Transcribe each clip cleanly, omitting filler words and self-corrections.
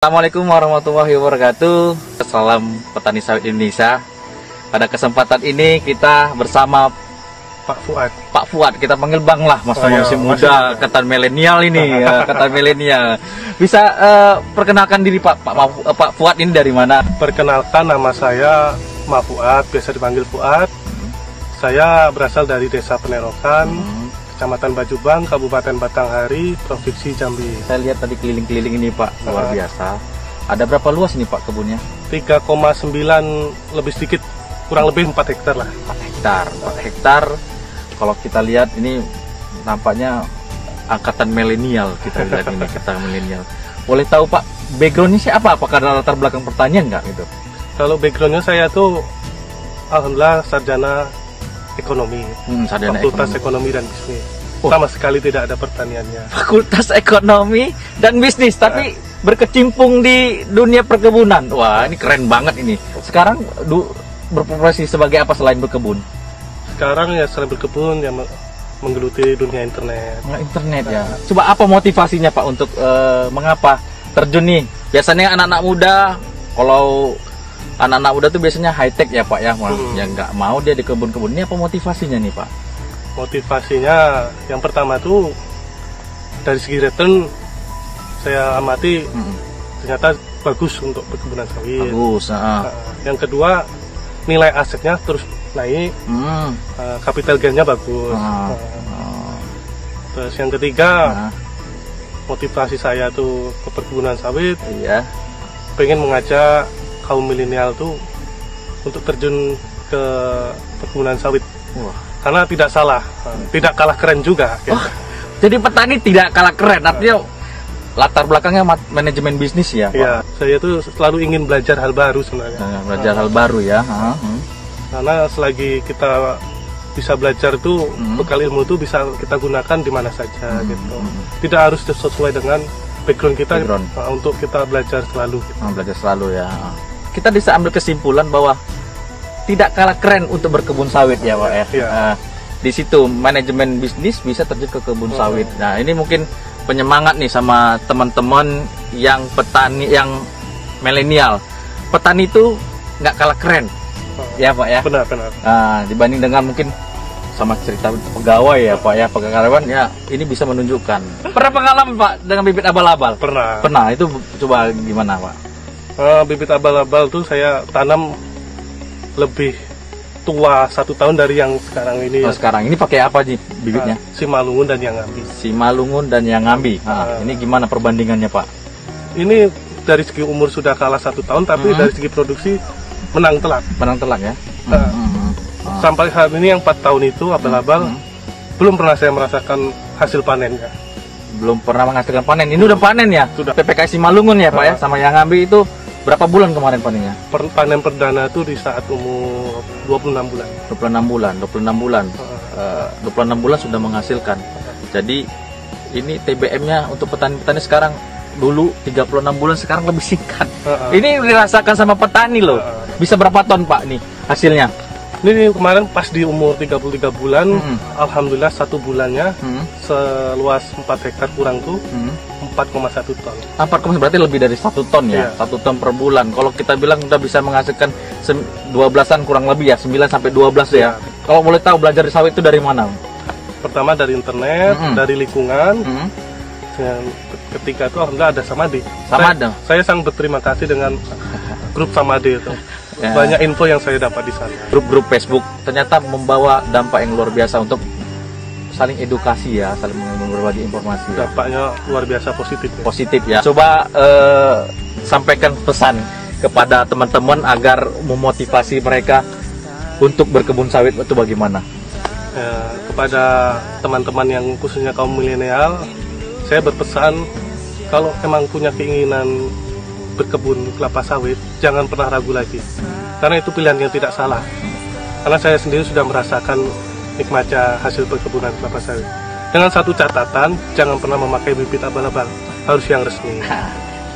Assalamualaikum warahmatullahi wabarakatuh. Salam petani sawit Indonesia. Pada kesempatan ini kita bersama Pak Fuad, kita panggil Bang lah, masih muda, ketan milenial ini, ketan milenial. Bisa perkenalkan diri Pak Fuad ini dari mana? Perkenalkan, nama saya Mak Fuad, biasa dipanggil Fuad. Saya berasal dari Desa Penerokan, Kecamatan Bajubang, Kabupaten Batanghari, Provinsi Jambi. Saya lihat tadi keliling-keliling ini Pak, luar biasa. Ada berapa luas ini Pak kebunnya? 3,9 lebih sedikit, kurang lebih 4 hektar lah. 4 hektar. Kalau kita lihat ini nampaknya angkatan milenial, kita lihat ini angkatan milenial. Boleh tahu Pak, backgroundnya siapa? Apakah ada latar belakang pertanian nggak gitu? Kalau backgroundnya saya tuh alhamdulillah sarjana ekonomi, Fakultas Ekonomi dan Bisnis. Sama sekali tidak ada pertaniannya. Fakultas Ekonomi dan Bisnis, tapi berkecimpung di dunia perkebunan. Wah, ini keren banget ini. Sekarang berprofesi sebagai apa selain berkebun? Sekarang ya selain berkebun ya menggeluti dunia internet. Internet ya. Coba apa motivasinya Pak untuk mengapa terjun nih? Biasanya anak-anak muda, kalau anak-anak muda tuh biasanya high tech ya Pak ya, yang nggak mau dia di kebun-kebun. Ini apa motivasinya nih Pak? Motivasinya yang pertama tuh dari segi return saya amati ternyata bagus untuk perkebunan sawit. Bagus. Yang kedua nilai asetnya terus naik, capital gainnya bagus. Terus yang ketiga motivasi saya tuh ke perkebunan sawit. Iya. Pengen mengajak kaum milenial tuh untuk terjun ke perkebunan sawit. Karena tidak salah, tidak kalah keren juga. Jadi petani tidak kalah keren, artinya latar belakangnya manajemen bisnis ya Pak? Iya, saya tuh selalu ingin belajar hal baru sebenarnya. Belajar hal baru ya. Karena selagi kita bisa belajar tuh, bekal ilmu tuh bisa kita gunakan di mana saja gitu. Tidak harus sesuai dengan background kita untuk kita belajar selalu. Belajar selalu ya. Kita bisa ambil kesimpulan bahwa tidak kalah keren untuk berkebun sawit ya Pak ya. Di situ manajemen bisnis bisa terjun ke kebun sawit. Nah ini mungkin penyemangat nih sama teman-teman yang petani, yang milenial. Petani itu nggak kalah keren ya Pak ya. Benar. Nah, dibanding dengan mungkin sama cerita pegawai ya Pak ya, pegawai ya, ini bisa menunjukkan. Pernah pengalaman Pak dengan bibit abal-abal? Pernah. Itu coba gimana Pak? Bibit abal-abal tuh saya tanam lebih tua 1 tahun dari yang sekarang ini. Sekarang ini pakai apa sih bibitnya? Simalungun dan yang ngambi. Simalungun dan yang ngambi. Ini gimana perbandingannya Pak? Ini dari segi umur sudah kalah 1 tahun, tapi dari segi produksi menang telak. Menang telak ya. Sampai saat ini yang 4 tahun itu abal-abal belum pernah saya merasakan hasil panennya. Belum pernah menghasilkan panen. Ini udah panen ya? Sudah. PPK Simalungun ya Pak ya, sama yang ngambi itu berapa bulan kemarin panennya? Panen perdana itu di saat umur 26 bulan. 26 bulan sudah menghasilkan. Jadi ini TBM-nya untuk petani-petani sekarang, dulu 36 bulan, sekarang lebih singkat. Ini dirasakan sama petani loh. Bisa berapa ton Pak nih hasilnya? Ini kemarin pas di umur 33 bulan, alhamdulillah 1 bulannya seluas 4 hektar kurang tuh 4,1 ton. 4, berarti lebih dari 1 ton ya, 1 ton per bulan. Kalau kita bilang udah bisa menghasilkan 12-an kurang lebih ya, 9 sampai 12 ya. Kalau boleh tahu belajar di sawit itu dari mana? Pertama dari internet, dari lingkungan. Ketika itu alhamdulillah ada Samade. Saya sangat berterima kasih dengan grup Samade itu. Banyak info yang saya dapat di sana. Grup-grup Facebook ternyata membawa dampak yang luar biasa untuk saling edukasi ya, saling berbagi informasi. Dampaknya luar biasa positif. Positif ya. Coba sampaikan pesan kepada teman-teman agar memotivasi mereka untuk berkebun sawit itu bagaimana? Kepada teman-teman yang khususnya kaum milenial, saya berpesan kalau emang punya keinginan berkebun kelapa sawit, jangan pernah ragu lagi, karena itu pilihan yang tidak salah. Karena saya sendiri sudah merasakan nikmatnya hasil perkebunan kelapa sawit. Dengan satu catatan, jangan pernah memakai bibit abal-abal, harus yang resmi.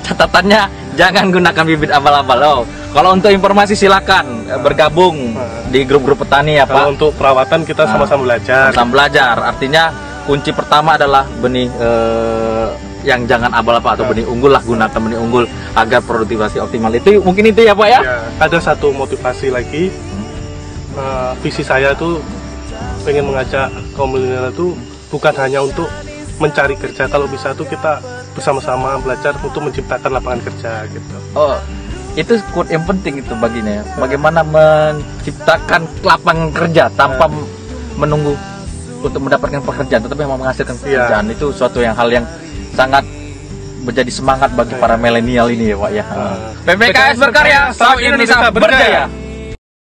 Catatannya jangan gunakan bibit abal-abal. Kalau untuk informasi silakan bergabung di grup-grup petani ya Pak. Kalau untuk perawatan kita sama-sama belajar. Sama belajar, artinya kunci pertama adalah benih yang jangan abal-abal atau benih unggul lah, gunakan benih unggul agar produktivasi optimal. Itu mungkin itu ya Pak ya? Ya, ada satu motivasi lagi. Visi saya tuh pengen mengajak kaum milenial itu bukan hanya untuk mencari kerja, kalau bisa tuh kita bersama-sama belajar untuk menciptakan lapangan kerja gitu. Oh, itu quote yang penting itu baginya. Bagaimana menciptakan lapangan kerja tanpa menunggu untuk mendapatkan pekerjaan, tetapi memang menghasilkan pekerjaan. Itu suatu hal yang sangat menjadi semangat bagi para milenial ini ya Pak ya. PPKS berkarya, sawit Indonesia berjaya.